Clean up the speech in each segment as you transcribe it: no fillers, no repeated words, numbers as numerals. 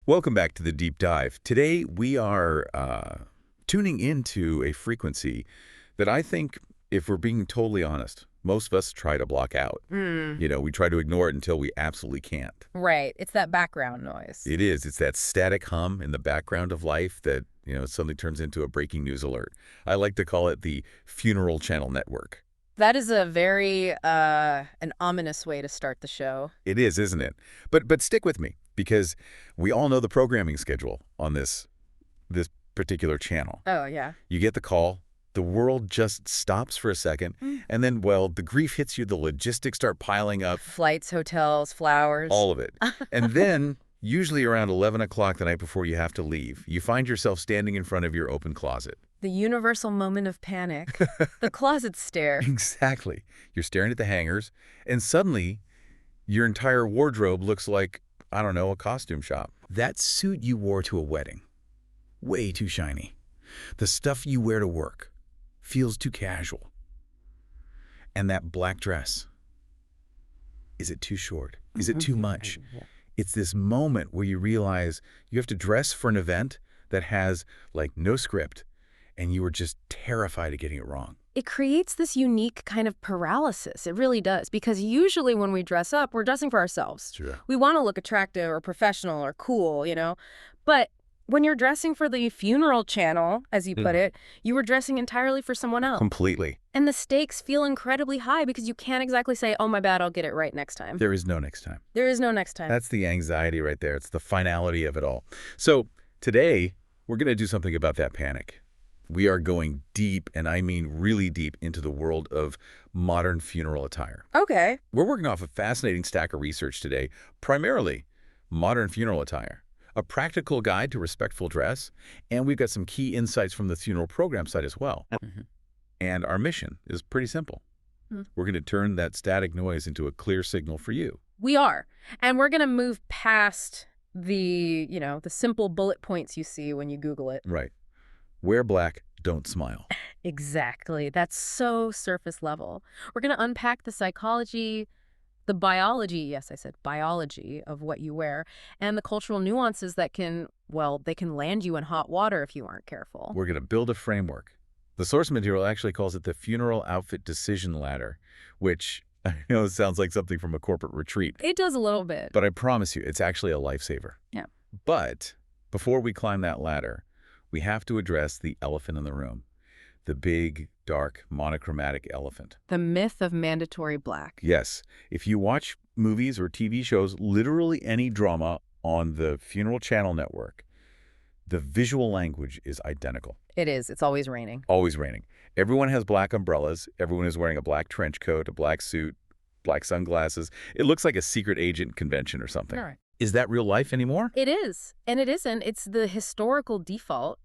Welcome back to the Deep Dive. Today we are tuning into a frequency that I think, if we're being totally honest, most of us try to block out. We try to ignore it until we absolutely can't. Right. It's that background noise. It is. It's that static hum in the background of life that, suddenly turns into a breaking news alert. I like to call it the funeral channel network. That is a very an ominous way to start the show. It is, isn't it? But stick with me, because we all know the programming schedule on this particular channel. Oh, yeah. You get the call, the world just stops for a second, and then, well, the grief hits you, the logistics start piling up. Flights, hotels, flowers. All of it. And then, usually around 11 o'clock the night before you have to leave, you find yourself standing in front of your open closet. The universal moment of panic. The closet stare. Exactly. You're staring at the hangers, and suddenly, your entire wardrobe looks like, I don't know, a costume shop. That suit you wore to a wedding, way too shiny. The stuff you wear to work feels too casual. And that black dress, is it too short? Is it too much? It's this moment where you realize you have to dress for an event that has, like, no script, and you were just terrified of getting it wrong. It creates this unique kind of paralysis. It really does. Because usually when we dress up, we're dressing for ourselves. Sure. We want to look attractive or professional or cool, But when you're dressing for the funeral channel, as you put it, you were dressing entirely for someone else. Completely. And the stakes feel incredibly high because you can't exactly say, oh, my bad, I'll get it right next time. There is no next time. There is no next time. That's the anxiety right there. It's the finality of it all. So today, we're going to do something about that panic. We are going deep, and I mean really deep, into the world of modern funeral attire. Okay. We're working off a fascinating stack of research today, primarily modern funeral attire, a practical guide to respectful dress, and we've got some key insights from the funeral program side as well. And our mission is pretty simple. We're going to turn that static noise into a clear signal for you. We are. And we're going to move past the simple bullet points you see when you Google it. Right. Wear black, don't smile. Exactly. That's so surface level. We're going to unpack the psychology, the biology, yes, I said biology, of what you wear, and the cultural nuances that they can land you in hot water if you aren't careful. We're going to build a framework. The source material actually calls it the Funeral Outfit Decision Ladder, which I know sounds like something from a corporate retreat. It does a little bit. But I promise you, it's actually a lifesaver. Yeah. But before we climb that ladder, we have to address the elephant in the room, the big, dark, monochromatic elephant. The myth of mandatory black. Yes. If you watch movies or TV shows, literally any drama on the Funeral Channel network, the visual language is identical. It is. It's always raining. Always raining. Everyone has black umbrellas. Everyone is wearing a black trench coat, a black suit, black sunglasses. It looks like a secret agent convention or something. All right. Is that real life anymore? It is. And it isn't. It's the historical default,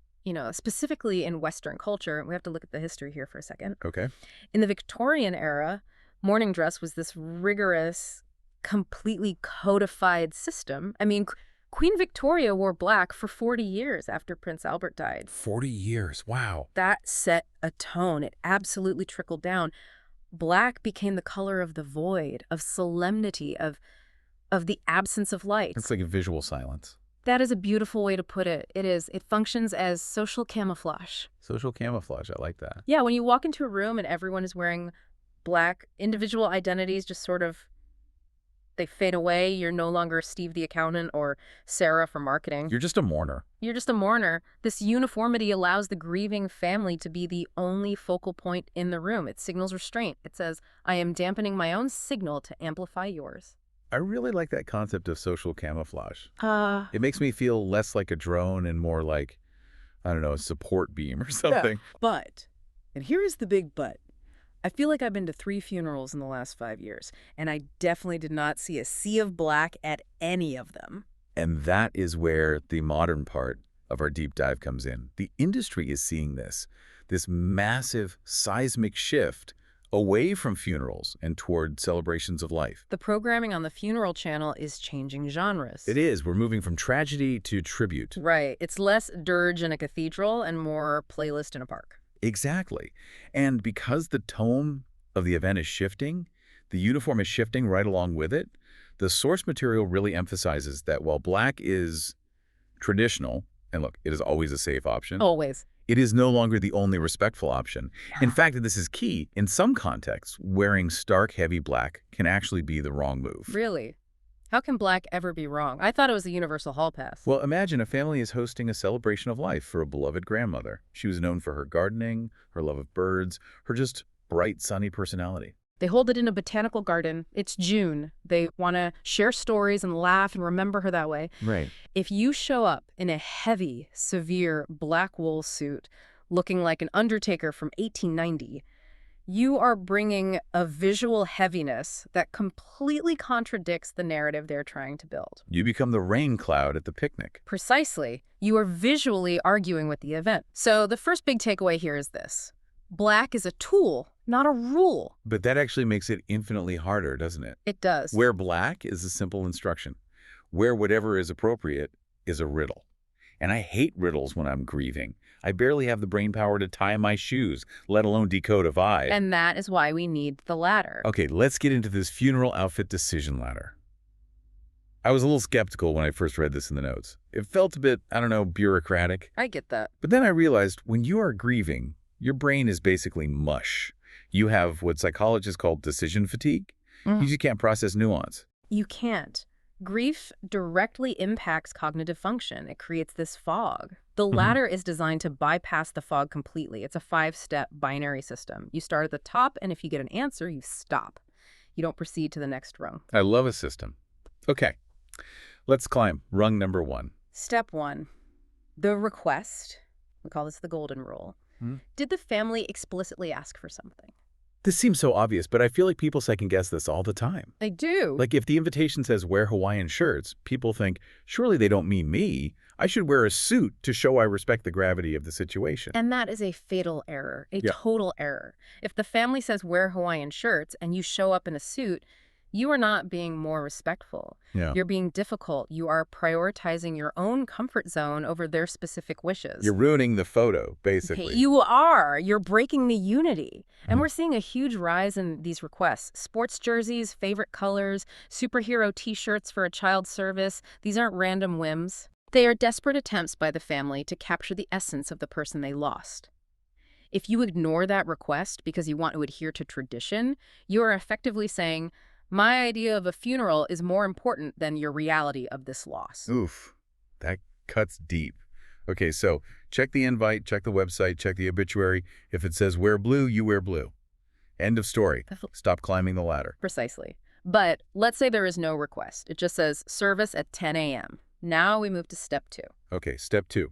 specifically in Western culture. We have to look at the history here for a second. Okay. In the Victorian era, mourning dress was this rigorous, completely codified system. I mean, Queen Victoria wore black for 40 years after Prince Albert died. 40 years. Wow. That set a tone. It absolutely trickled down. Black became the color of the void, of solemnity, of the absence of light. It's like a visual silence. That is a beautiful way to put it. It is. It functions as social camouflage. Social camouflage. I like that. Yeah, when you walk into a room and everyone is wearing black, individual identities just sort of, they fade away. You're no longer Steve the accountant or Sarah from marketing. You're just a mourner. You're just a mourner. This uniformity allows the grieving family to be the only focal point in the room. It signals restraint. It says, I am dampening my own signal to amplify yours. I really like that concept of social camouflage. It makes me feel less like a drone and more like, I don't know, a support beam or something. Yeah, but, and here is the big but, I feel like I've been to 3 funerals in the last 5 years, and I definitely did not see a sea of black at any of them. And that is where the modern part of our deep dive comes in. The industry is seeing this massive seismic shift away from funerals and toward celebrations of life. The programming on the funeral channel is changing genres. It is. We're moving from tragedy to tribute. Right. It's less dirge in a cathedral and more playlist in a park. Exactly. And because the tone of the event is shifting, the uniform is shifting right along with it, the source material really emphasizes that while black is traditional, and look, it is always a safe option. Always. It is no longer the only respectful option. In fact, this is key. In some contexts, wearing stark, heavy black can actually be the wrong move. Really? How can black ever be wrong? I thought it was a universal hall pass. Well, imagine a family is hosting a celebration of life for a beloved grandmother. She was known for her gardening, her love of birds, her just bright, sunny personality. They hold it in a botanical garden. It's June. They want to share stories and laugh and remember her that way. Right. If you show up in a heavy, severe black wool suit looking like an undertaker from 1890, you are bringing a visual heaviness that completely contradicts the narrative they're trying to build. You become the rain cloud at the picnic. Precisely. You are visually arguing with the event. So the first big takeaway here is this. Black is a tool, not a rule. But that actually makes it infinitely harder, doesn't it? It does. Wear black is a simple instruction. Wear whatever is appropriate is a riddle. And I hate riddles when I'm grieving. I barely have the brain power to tie my shoes, let alone decode a vibe. And that is why we need the ladder. Okay, let's get into this funeral outfit decision ladder. I was a little skeptical when I first read this in the notes. It felt a bit, I don't know, bureaucratic. I get that. But then I realized when you are grieving, your brain is basically mush. You have what psychologists call decision fatigue. You just can't process nuance. You can't. Grief directly impacts cognitive function. It creates this fog. The ladder is designed to bypass the fog completely. It's a 5-step binary system. You start at the top, and if you get an answer, you stop. You don't proceed to the next rung. I love a system. Okay, let's climb rung number 1. Step 1, the request. We call this the golden rule. Did the family explicitly ask for something? This seems so obvious, but I feel like people second guess this all the time. They do. Like if the invitation says wear Hawaiian shirts, people think, surely they don't mean me. I should wear a suit to show I respect the gravity of the situation. And that is a fatal error, a total error. If the family says wear Hawaiian shirts and you show up in a suit, you are not being more respectful. You're being difficult. You are prioritizing your own comfort zone over their specific wishes. You're ruining the photo, basically. You are. You're breaking the unity. And we're seeing a huge rise in these requests. Sports jerseys, favorite colors, superhero T-shirts for a child's service. These aren't random whims. They are desperate attempts by the family to capture the essence of the person they lost. If you ignore that request because you want to adhere to tradition, you are effectively saying, my idea of a funeral is more important than your reality of this loss. Oof, that cuts deep. Okay, so check the invite, check the website, check the obituary. If it says wear blue, you wear blue. End of story. Stop climbing the ladder. Precisely. But let's say there is no request. It just says service at 10 a.m. Now we move to step 2. Okay, step 2,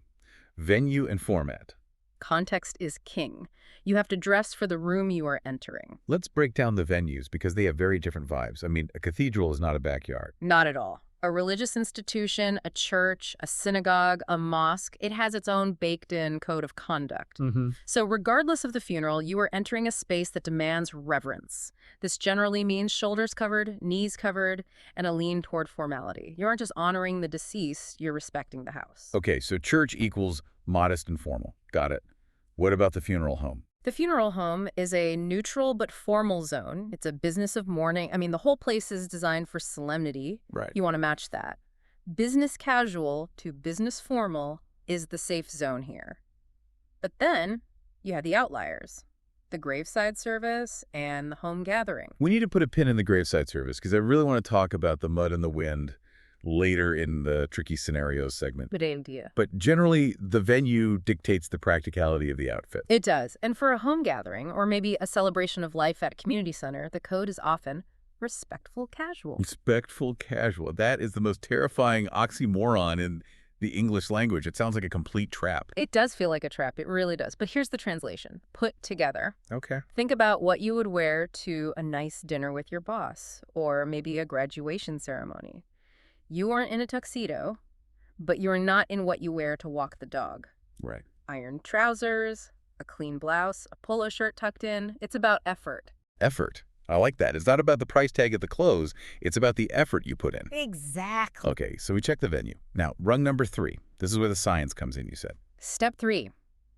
venue and format. Context is king. You have to dress for the room you are entering. Let's break down the venues because they have very different vibes. I mean, a cathedral is not a backyard. Not at all. A religious institution, a church, a synagogue, a mosque, it has its own baked-in code of conduct. So regardless of the funeral, you are entering a space that demands reverence. This generally means shoulders covered, knees covered, and a lean toward formality. You aren't just honoring the deceased, you're respecting the house. Okay, so church equals modest and formal. Got it. What about the funeral home? The funeral home is a neutral but formal zone. It's a business of mourning. I mean, the whole place is designed for solemnity. Right. You want to match that. Business casual to business formal is the safe zone here. But then you have the outliers, the graveside service and the home gathering. We need to put a pin in the graveside service because I really want to talk about the mud and the wind later in the tricky scenarios segment. Good idea. But generally, the venue dictates the practicality of the outfit. It does. And for a home gathering, or maybe a celebration of life at a community center, the code is often respectful casual. Respectful casual. That is the most terrifying oxymoron in the English language. It sounds like a complete trap. It does feel like a trap. It really does. But here's the translation. Put together. Okay. Think about what you would wear to a nice dinner with your boss, or maybe a graduation ceremony. You aren't in a tuxedo, but you're not in what you wear to walk the dog. Right. Ironed trousers, a clean blouse, a polo shirt tucked in. It's about effort. Effort. I like that. It's not about the price tag of the clothes. It's about the effort you put in. Exactly. Okay, so we check the venue. Now, rung number 3. This is where the science comes in, you said. Step 3,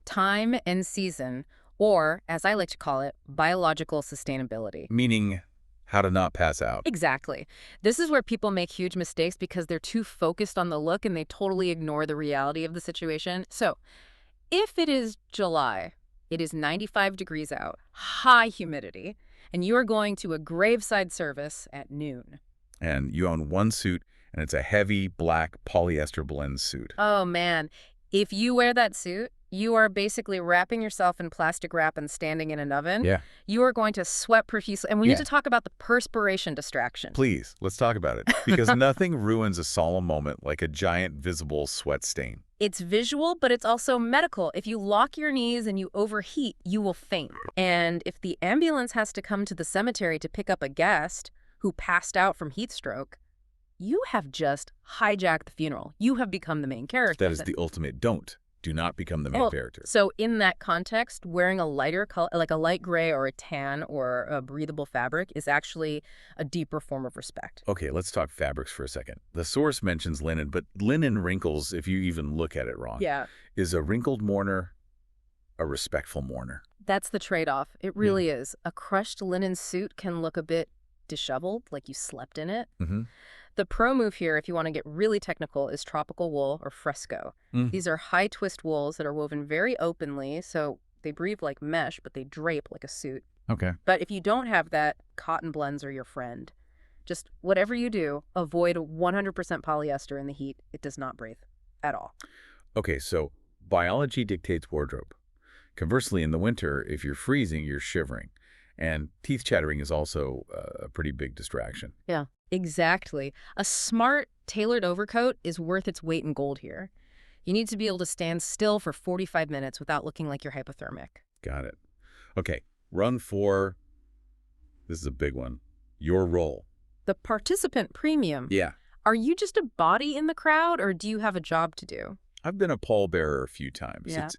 time and season, or, as I like to call it, biological sustainability. Meaning, how to not pass out. Exactly. This is where people make huge mistakes because they're too focused on the look and they totally ignore the reality of the situation. So, if it is July, it is 95 degrees out, high humidity, and you are going to a graveside service at noon. And you own one suit, and it's a heavy black polyester blend suit. Oh, man. If you wear that suit, you are basically wrapping yourself in plastic wrap and standing in an oven. Yeah. You are going to sweat profusely. And we need to talk about the perspiration distraction. Please, let's talk about it. Because nothing ruins a solemn moment like a giant visible sweat stain. It's visual, but it's also medical. If you lock your knees and you overheat, you will faint. And if the ambulance has to come to the cemetery to pick up a guest who passed out from heat stroke, you have just hijacked the funeral. You have become the main character. That is the ultimate don't. Do not become the main character. So in that context, wearing a lighter color, like a light gray or a tan or a breathable fabric, is actually a deeper form of respect. Okay, let's talk fabrics for a second. The source mentions linen, but linen wrinkles, if you even look at it wrong. Yeah. Is a wrinkled mourner a respectful mourner? That's the trade-off. It really is. A crushed linen suit can look a bit disheveled, like you slept in it. Mm-hmm. The pro move here, if you want to get really technical, is tropical wool or fresco. These are high twist wools that are woven very openly, so they breathe like mesh, but they drape like a suit. Okay. But if you don't have that, cotton blends are your friend. Just whatever you do, avoid 100% polyester in the heat. It does not breathe at all. Okay, so biology dictates wardrobe. Conversely, in the winter, if you're freezing, you're shivering. And teeth chattering is also a pretty big distraction. Yeah, exactly. A smart, tailored overcoat is worth its weight in gold here. You need to be able to stand still for 45 minutes without looking like you're hypothermic. Got it. Okay, run for, this is a big one, your role. The participant premium. Yeah. Are you just a body in the crowd, or do you have a job to do? I've been a pallbearer a few times. Yeah.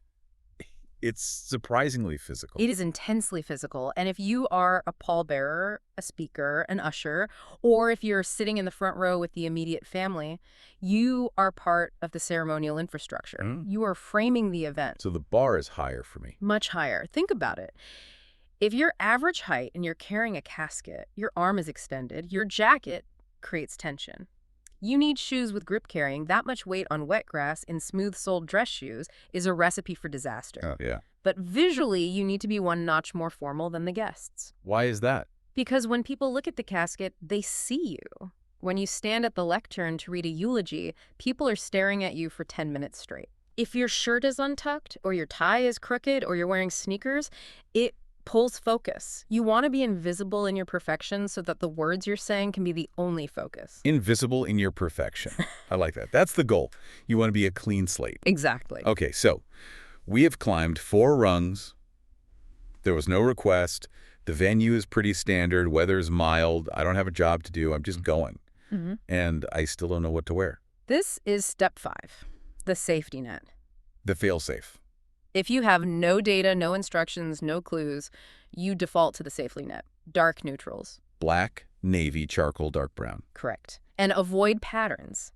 It's surprisingly physical. It is intensely physical. And if you are a pallbearer, a speaker, an usher, or if you're sitting in the front row with the immediate family, you are part of the ceremonial infrastructure. You are framing the event. So the bar is higher for me. Much higher. Think about it. If you're average height and you're carrying a casket, your arm is extended, your jacket creates tension. You need shoes with grip carrying. That much weight on wet grass in smooth-soled dress shoes is a recipe for disaster. Oh, yeah. But visually, you need to be one notch more formal than the guests. Why is that? Because when people look at the casket, they see you. When you stand at the lectern to read a eulogy, people are staring at you for 10 minutes straight. If your shirt is untucked, or your tie is crooked, or you're wearing sneakers, it pulls focus. You want to be invisible in your perfection so that the words you're saying can be the only focus. Invisible in your perfection. I like that. That's the goal. You want to be a clean slate. Exactly. Okay, so we have climbed 4 rungs. There was no request. The venue is pretty standard. Weather's mild. I don't have a job to do. I'm just going. And I still don't know what to wear. This is step 5, the safety net. The fail-safe. If you have no data, no instructions, no clues, you default to the safety net. Dark neutrals. Black, navy, charcoal, dark brown. Correct. And avoid patterns.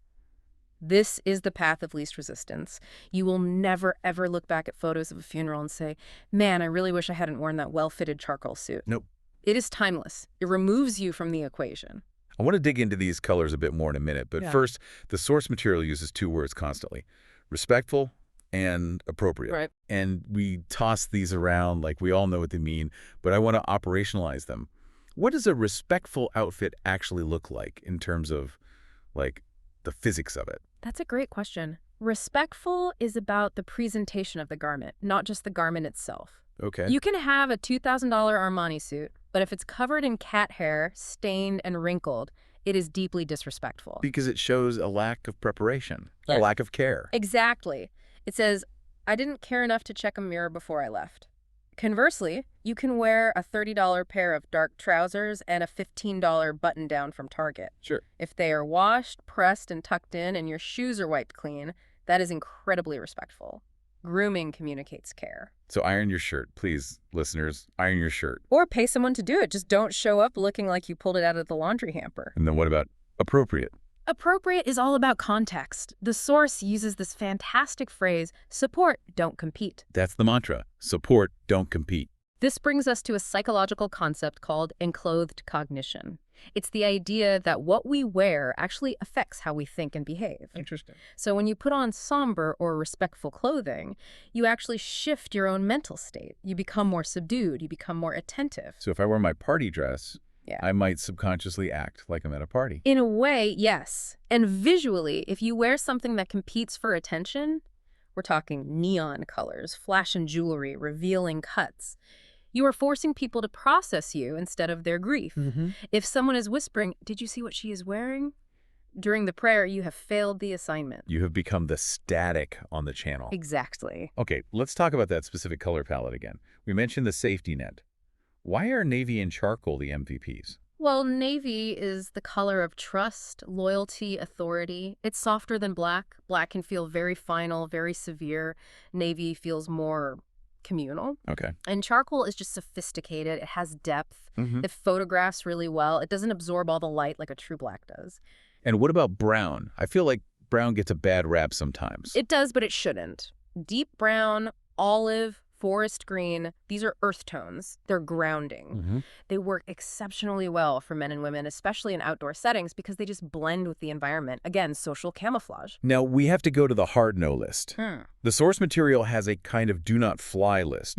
This is the path of least resistance. You will never, ever look back at photos of a funeral and say, man, I really wish I hadn't worn that well-fitted charcoal suit. Nope. It is timeless. It removes you from the equation. I want to dig into these colors a bit more in a minute, but first, the source material uses 2 words constantly. Respectful and appropriate. Right. And we toss these around like we all know what they mean, but I want to operationalize them. What does a respectful outfit actually look like in terms of, like, the physics of it? That's a great question. Respectful is about the presentation of the garment, not just the garment itself. Okay. You can have a $2,000 Armani suit, but if it's covered in cat hair, stained and wrinkled, it is deeply disrespectful. Because it shows a lack of preparation, a lack of care. Exactly. It says, I didn't care enough to check a mirror before I left. Conversely, you can wear a $30 pair of dark trousers and a $15 button-down from Target. Sure. If they are washed, pressed, and tucked in, and your shoes are wiped clean, that is incredibly respectful. Grooming communicates care. So iron your shirt. Please, listeners, iron your shirt. Or pay someone to do it. Just don't show up looking like you pulled it out of the laundry hamper. And then what about appropriate? Appropriate is all about context. The source uses this fantastic phrase, support, don't compete. That's the mantra. Support, don't compete. This brings us to a psychological concept called enclothed cognition. It's the idea that what we wear actually affects how we think and behave. Interesting. So when you put on somber or respectful clothing, you actually shift your own mental state. You become more subdued. You become more attentive. So if I wear my party dress, Yeah. I might subconsciously act like I'm at a party. In a way, yes. And visually, if you wear something that competes for attention, we're talking neon colors, flash and jewelry, revealing cuts, you are forcing people to process you instead of their grief. If someone is whispering, "Did you see what she is wearing?" during the prayer, you have failed the assignment. You have become the static on the channel. Exactly. Okay, let's talk about that specific color palette again. We mentioned the safety net. Why are navy and charcoal the MVPs? Well, navy is the color of trust, loyalty, authority. It's softer than black. Black can feel very final, very severe. Navy feels more communal. Okay. And charcoal is just sophisticated. It has depth. It photographs really well. It doesn't absorb all the light like a true black does. And what about brown? I feel like brown gets a bad rap sometimes. It does, but it shouldn't. Deep brown, olive, forest green, these are earth tones. They're grounding. They work exceptionally well for men and women, especially in outdoor settings, because they just blend with the environment. Again, social camouflage. Now, we have to go to the hard no list. The source material has a kind of do not fly list.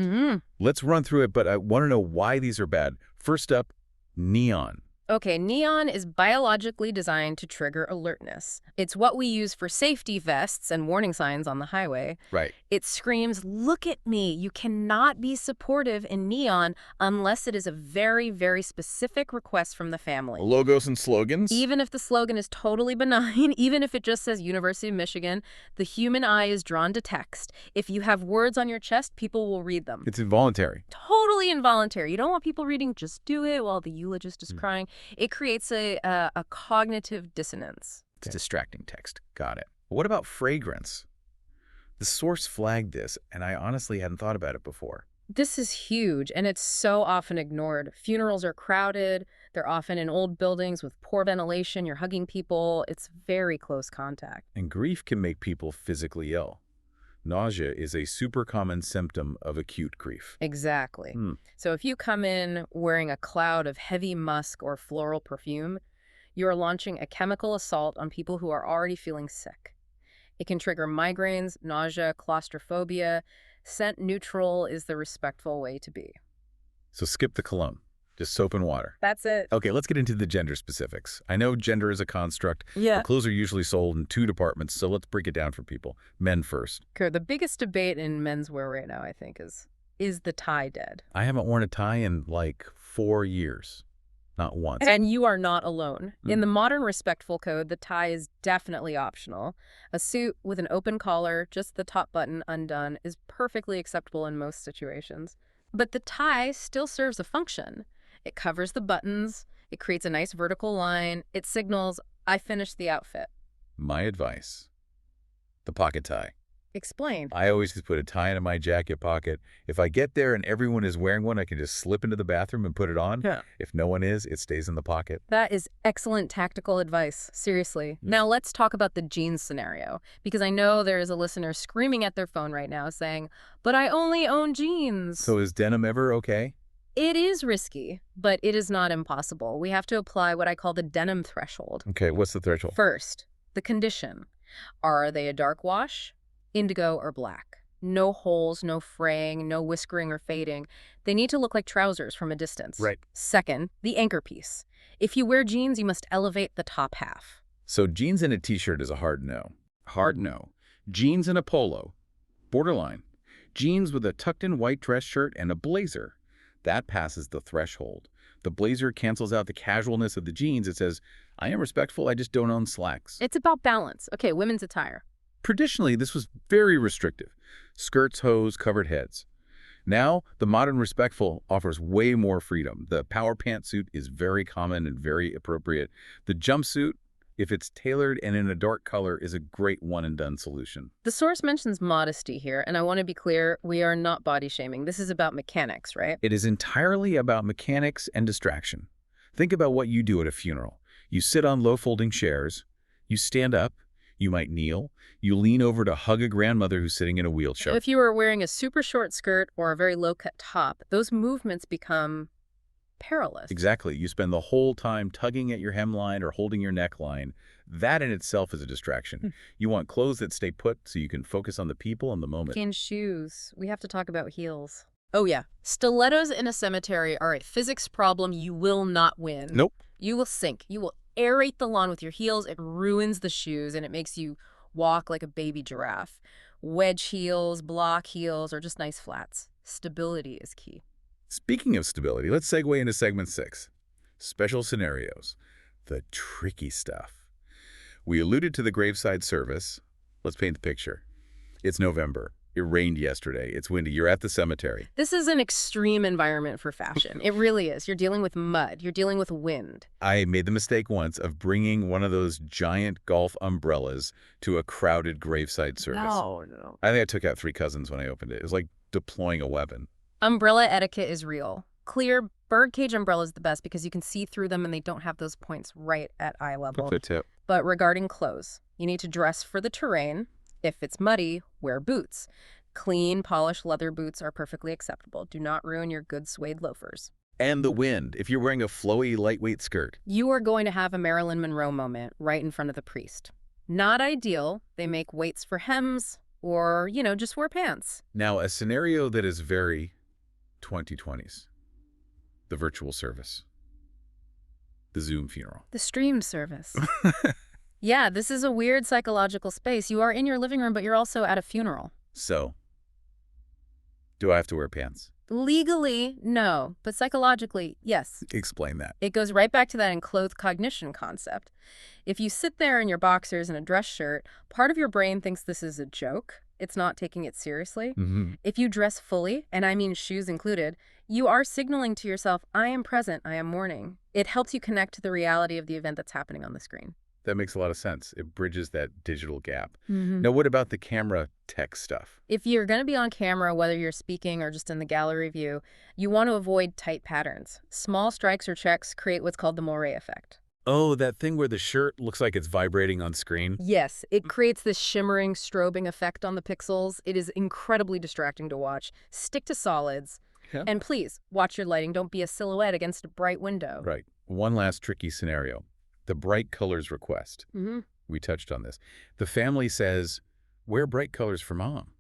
Let's run through it, but I want to know why these are bad. First up, neon. Okay, neon is biologically designed to trigger alertness. It's what we use for safety vests and warning signs on the highway. Right. It screams, "Look at me." You cannot be supportive in neon unless it is a very, very specific request from the family. Logos and slogans? Even if the slogan is totally benign, even if it just says University of Michigan, the human eye is drawn to text. If you have words on your chest, people will read them. It's involuntary. Totally involuntary. You don't want people reading "Just do it" while the eulogist is crying. It creates a cognitive dissonance. It's distracting text. Got it. What about fragrance? The source flagged this, and I honestly hadn't thought about it before. This is huge, and it's so often ignored. Funerals are crowded. They're often in old buildings with poor ventilation. You're hugging people. It's very close contact. And grief can make people physically ill. Nausea is a super common symptom of acute grief. Exactly. So if you come in wearing a cloud of heavy musk or floral perfume, you are launching a chemical assault on people who are already feeling sick. It can trigger migraines, nausea, claustrophobia. Scent neutral is the respectful way to be. So skip the cologne. Just soap and water. That's it. Okay, let's get into the gender specifics. I know gender is a construct. Yeah. But clothes are usually sold in two departments, so let's break it down for people. Men first. Okay, the biggest debate in menswear right now, I think, is the tie dead? I haven't worn a tie in like 4 years. Not once. And you are not alone. In the modern respectful code, the tie is definitely optional. A suit with an open collar, just the top button undone, is perfectly acceptable in most situations. But the tie still serves a function. It covers the buttons. It creates a nice vertical line. It signals, "I finished the outfit." My advice. The pocket tie. Explain. I always just put a tie in my jacket pocket. If I get there and everyone is wearing one, I can just slip into the bathroom and put it on. Yeah. If no one is, it stays in the pocket. That is excellent tactical advice, seriously. Now let's talk about the jeans scenario, because I know there is a listener screaming at their phone right now saying, "But I only own jeans." So is denim ever okay? It is risky, but it is not impossible. We have to apply what I call the denim threshold. Okay, what's the threshold? First, the condition. Are they a dark wash, indigo, or black? No holes, no fraying, no whiskering or fading. They need to look like trousers from a distance. Right. Second, the anchor piece. If you wear jeans, you must elevate the top half. So jeans and a t-shirt is a hard no. Hard no. Jeans and a polo. Borderline. Jeans with a tucked-in white dress shirt and a blazer. That passes the threshold. The blazer cancels out the casualness of the jeans. It says, "I am respectful, I just don't own slacks." It's about balance. Okay, women's attire. Traditionally, this was very restrictive. Skirts, hose, covered heads. Now, the modern respectful offers way more freedom. The power pantsuit is very common and very appropriate. The jumpsuit, if it's tailored and in a dark color, is a great one-and-done solution. The source mentions modesty here, and I want to be clear, we are not body shaming. This is about mechanics, right? It is entirely about mechanics and distraction. Think about what you do at a funeral. You sit on low folding chairs, you stand up, You might kneel. You lean over to hug a grandmother who's sitting in a wheelchair. If you were wearing a super short skirt or a very low-cut top, those movements become perilous. Exactly. You spend the whole time tugging at your hemline or holding your neckline. That in itself is a distraction. You want clothes that stay put so you can focus on the people and the moment. In shoes, we have to talk about heels. Oh yeah, stilettos in a cemetery are a physics problem you will not win. Nope. You will sink. You will aerate the lawn with your heels. It ruins the shoes and it makes you walk like a baby giraffe. Wedge heels, block heels, or just nice flats. Stability is key. Speaking of stability, let's segue into segment 6. Special scenarios. The tricky stuff. We alluded to the graveside service. Let's paint the picture. It's November. It rained yesterday. It's windy. You're at the cemetery. This is an extreme environment for fashion. It really is. You're dealing with mud. You're dealing with wind. I made the mistake once of bringing one of those giant golf umbrellas to a crowded graveside service. No. I think I took out 3 cousins when I opened it. It was like deploying a weapon. Umbrella etiquette is real. Clear birdcage umbrella is the best because you can see through them and they don't have those points right at eye level. Good tip. But regarding clothes, you need to dress for the terrain. If it's muddy, wear boots. Clean, polished leather boots are perfectly acceptable. Do not ruin your good suede loafers. And the wind. If you're wearing a flowy, lightweight skirt. You are going to have a Marilyn Monroe moment right in front of the priest. Not ideal. They make weights for hems or, just wear pants. Now, a scenario that is very 2020s. The virtual service. The Zoom funeral. The streamed service. Yeah, this is a weird psychological space. You are in your living room, but you're also at a funeral. So, do I have to wear pants? Legally, no. But psychologically, yes. Explain that. It goes right back to that enclothed cognition concept. If you sit there in your boxers and a dress shirt, part of your brain thinks this is a joke. It's not taking it seriously. If you dress fully, and I mean shoes included, you are signaling to yourself, I am present, I am mourning. It helps you connect to the reality of the event that's happening on the screen. That makes a lot of sense. It bridges that digital gap. Now, what about the camera tech stuff? If you're going to be on camera, whether you're speaking or just in the gallery view, you want to avoid tight patterns. Small strikes or checks create what's called the moire effect. Oh, that thing where the shirt looks like it's vibrating on screen? Yes, it creates this shimmering, strobing effect on the pixels. It is incredibly distracting to watch. Stick to solids. Yeah. And please, watch your lighting. Don't be a silhouette against a bright window. Right. One last tricky scenario. The bright colors request. We touched on this. The family says, wear bright colors for mom.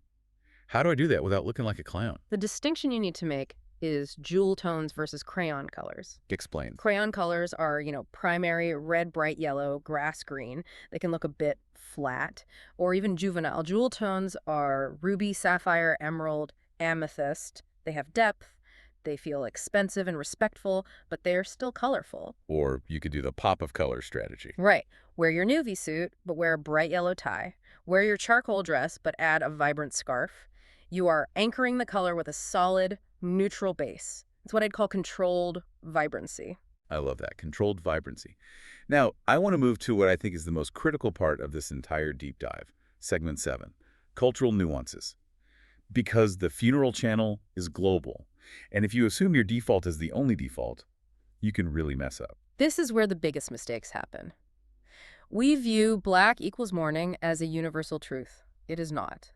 How do I do that without looking like a clown? The distinction you need to make is jewel tones versus crayon colors. Explain. Crayon colors are, primary red, bright yellow, grass green. They can look a bit flat or even juvenile. Jewel tones are ruby, sapphire, emerald, amethyst. They have depth. They feel expensive and respectful, but they're still colorful. Or you could do the pop of color strategy. Right. Wear your navy suit, but wear a bright yellow tie. Wear your charcoal dress, but add a vibrant scarf. You are anchoring the color with a solid, neutral base. It's what I'd call controlled vibrancy. I love that. Controlled vibrancy. Now, I want to move to what I think is the most critical part of this entire deep dive. Segment 7. Cultural nuances. Because the funeral channel is global. And if you assume your default is the only default, you can really mess up. This is where the biggest mistakes happen. We view black equals mourning as a universal truth. It is not.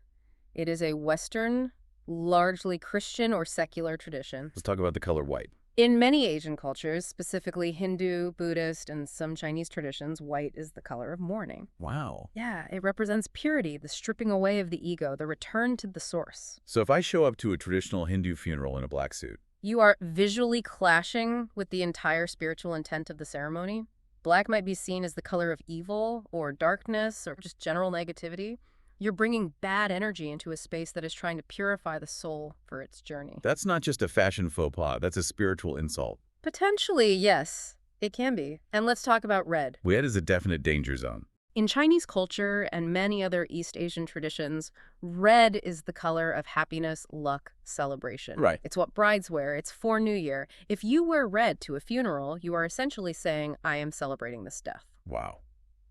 It is a Western, largely Christian or secular tradition. Let's talk about the color white. In many Asian cultures, specifically Hindu, Buddhist, and some Chinese traditions, white is the color of mourning. Wow. Yeah, it represents purity, the stripping away of the ego, the return to the source. So if I show up to a traditional Hindu funeral in a black suit, You are visually clashing with the entire spiritual intent of the ceremony. Black might be seen as the color of evil or darkness or just general negativity. You're bringing bad energy into a space that is trying to purify the soul for its journey. that's not just a fashion faux pas, that's a spiritual insult. Potentially, yes, it can be. And let's talk about red. Red is a definite danger zone. In Chinese culture and many other East Asian traditions, red is the color of happiness, luck, celebration. Right. It's what brides wear. It's for New Year. If you wear red to a funeral, you are essentially saying, I am celebrating this death. Wow.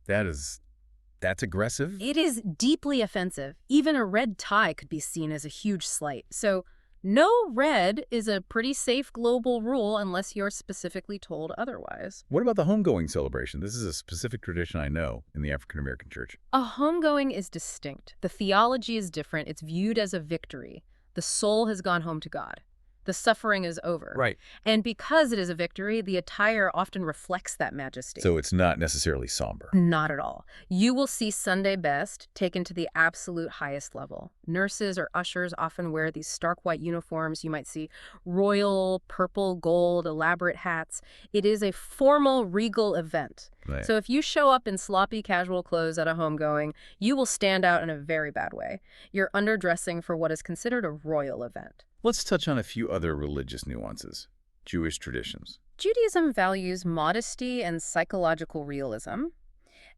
That's aggressive? It is deeply offensive. Even a red tie could be seen as a huge slight. So No red is a pretty safe global rule unless you're specifically told otherwise. What about the homegoing celebration? This is a specific tradition I know in the African American church. A homegoing is distinct. The theology is different. It's viewed as a victory. The soul has gone home to God. The suffering is over. Right. And because it is a victory, the attire often reflects that majesty. So it's not necessarily somber. Not at all. You will see Sunday best taken to the absolute highest level. Nurses or ushers often wear these stark white uniforms. You might see royal, purple, gold, elaborate hats. It is a formal, regal event. Right. So if you show up in sloppy, casual clothes at a homegoing, you will stand out in a very bad way. You're underdressing for what is considered a royal event. Let's touch on a few other religious nuances. Jewish traditions. Judaism values modesty and psychological realism.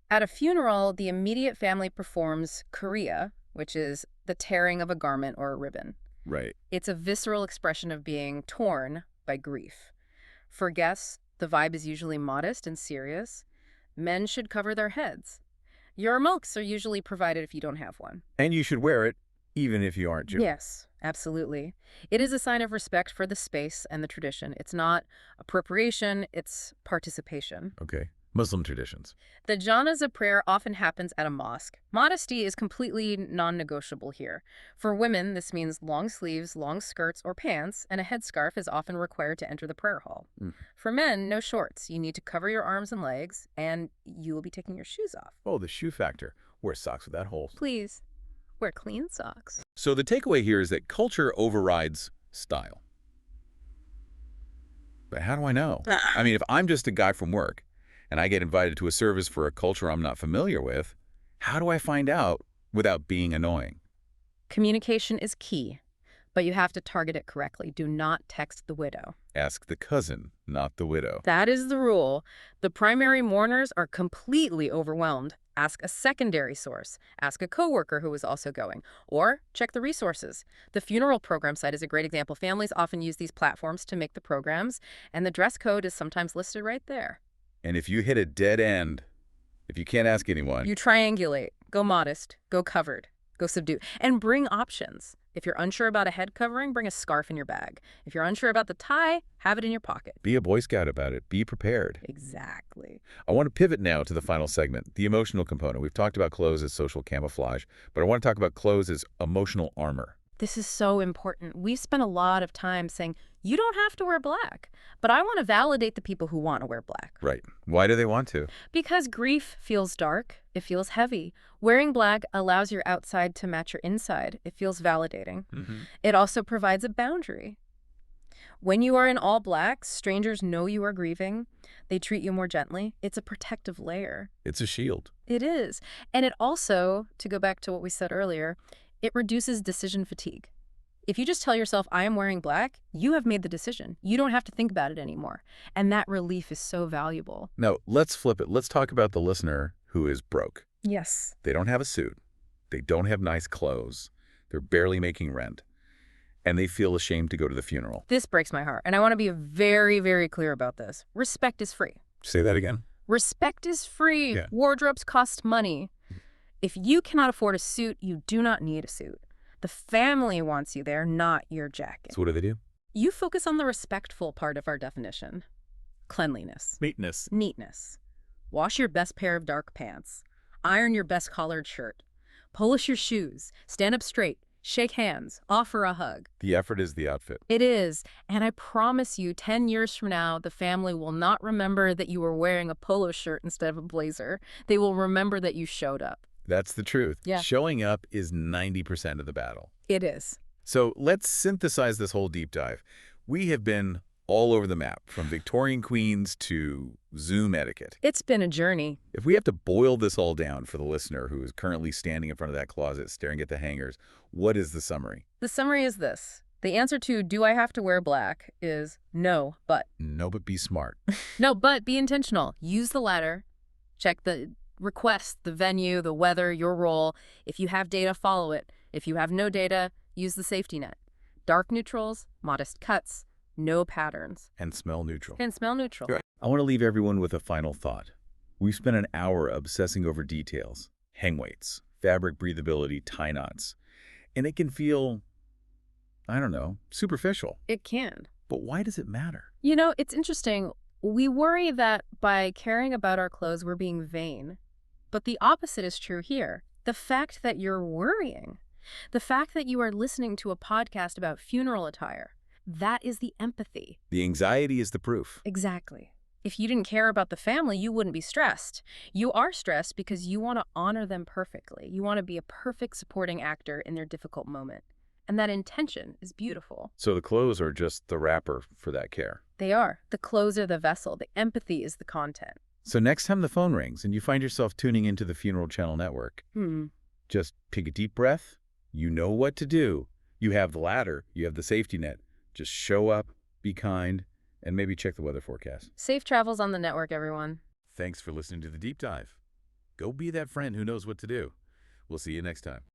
At a funeral, the immediate family performs kriya, which is the tearing of a garment or a ribbon. Right. It's a visceral expression of being torn by grief. For guests, the vibe is usually modest and serious. Men should cover their heads. Yarmulkes are usually provided if you don't have one. And you should wear it even if you aren't Jewish. Yes, absolutely. It is a sign of respect for the space and the tradition. It's not appropriation, it's participation. Okay. Muslim traditions. The janaza prayer often happens at a mosque. Modesty is completely non-negotiable here. For women, this means long sleeves, long skirts or pants, and a headscarf is often required to enter the prayer hall. For men, no shorts. You need to cover your arms and legs, and you will be taking your shoes off. Oh, the shoe factor. Wear socks without holes. Please, wear clean socks. So the takeaway here is that culture overrides style. But how do I know? I mean, if I'm just a guy from work and I get invited to a service for a culture I'm not familiar with, how do I find out without being annoying? Communication is key, but you have to target it correctly. Do not text the widow. Ask the cousin, not the widow. That is the rule. The primary mourners are completely overwhelmed. Ask a secondary source. Ask a coworker who is also going. Or check the resources. The funeral program site is a great example. Families often use these platforms to make the programs, and the dress code is sometimes listed right there. And if you hit a dead end, if you can't ask anyone, You triangulate. Go modest. Go covered. Go subdued. And bring options. If you're unsure about a head covering, bring a scarf in your bag. If you're unsure about the tie, have it in your pocket. be a Boy Scout about it. Be prepared. Exactly. I want to pivot now to the final segment, the emotional component. We've talked about clothes as social camouflage, but I want to talk about clothes as emotional armor. This is so important. We spend a lot of time saying, you don't have to wear black. But I want to validate the people who want to wear black. Right. Why do they want to? Because grief feels dark. It feels heavy. Wearing black allows your outside to match your inside. It feels validating. It also provides a boundary. When you are in all black, strangers know you are grieving. They treat you more gently. It's a protective layer. It's a shield. It is. And it also, to go back to what we said earlier, it reduces decision fatigue. If you just tell yourself, I am wearing black, you have made the decision. You don't have to think about it anymore. And that relief is so valuable. Now, let's flip it. Let's talk about the listener who is broke. Yes. They don't have a suit. They don't have nice clothes. They're barely making rent. And they feel ashamed to go to the funeral. This breaks my heart. And I want to be very, very clear about this. Respect is free. Say that again. Respect is free. Yeah. Wardrobes cost money. If you cannot afford a suit, you do not need a suit. The family wants you there, not your jacket. So what do they do? You focus on the respectful part of our definition. Cleanliness. Neatness. Neatness. Wash your best pair of dark pants. Iron your best collared shirt. Polish your shoes. Stand up straight. Shake hands. Offer a hug. The effort is the outfit. It is. And I promise you, 10 years from now, the family will not remember that you were wearing a polo shirt instead of a blazer. They will remember that you showed up. That's the truth. Yeah. Showing up is 90% of the battle. It is. So let's synthesize this whole deep dive. We have been all over the map, from Victorian queens to Zoom etiquette. It's been a journey. If we have to boil this all down for the listener who is currently standing in front of that closet staring at the hangers, what is the summary? The summary is this. The answer to do I have to wear black is no, but. No, but be smart. No, but be intentional. Use the ladder. Check the request, the venue, the weather, your role. If you have data, follow it. If you have no data, use the safety net. Dark neutrals, modest cuts, no patterns. And smell neutral. And smell neutral. Right. I want to leave everyone with a final thought. We've spent an hour obsessing over details, hang weights, fabric breathability, tie knots, and it can feel I don't know, superficial. It can. But why does it matter? You know, it's interesting. We worry that by caring about our clothes, we're being vain. But the opposite is true here. The fact that you're worrying, the fact that you are listening to a podcast about funeral attire, that is the empathy. The anxiety is the proof. Exactly. If you didn't care about the family, you wouldn't be stressed. You are stressed because you want to honor them perfectly. You want to be a perfect supporting actor in their difficult moment. And that intention is beautiful. So the clothes are just the wrapper for that care. They are. The clothes are the vessel. The empathy is the content. So next time the phone rings and you find yourself tuning into the Funeral Channel Network, just take a deep breath. You know what to do. You have the ladder. You have the safety net. Just show up, be kind, and maybe check the weather forecast. Safe travels on the network, everyone. Thanks for listening to The Deep Dive. Go be that friend who knows what to do. We'll see you next time.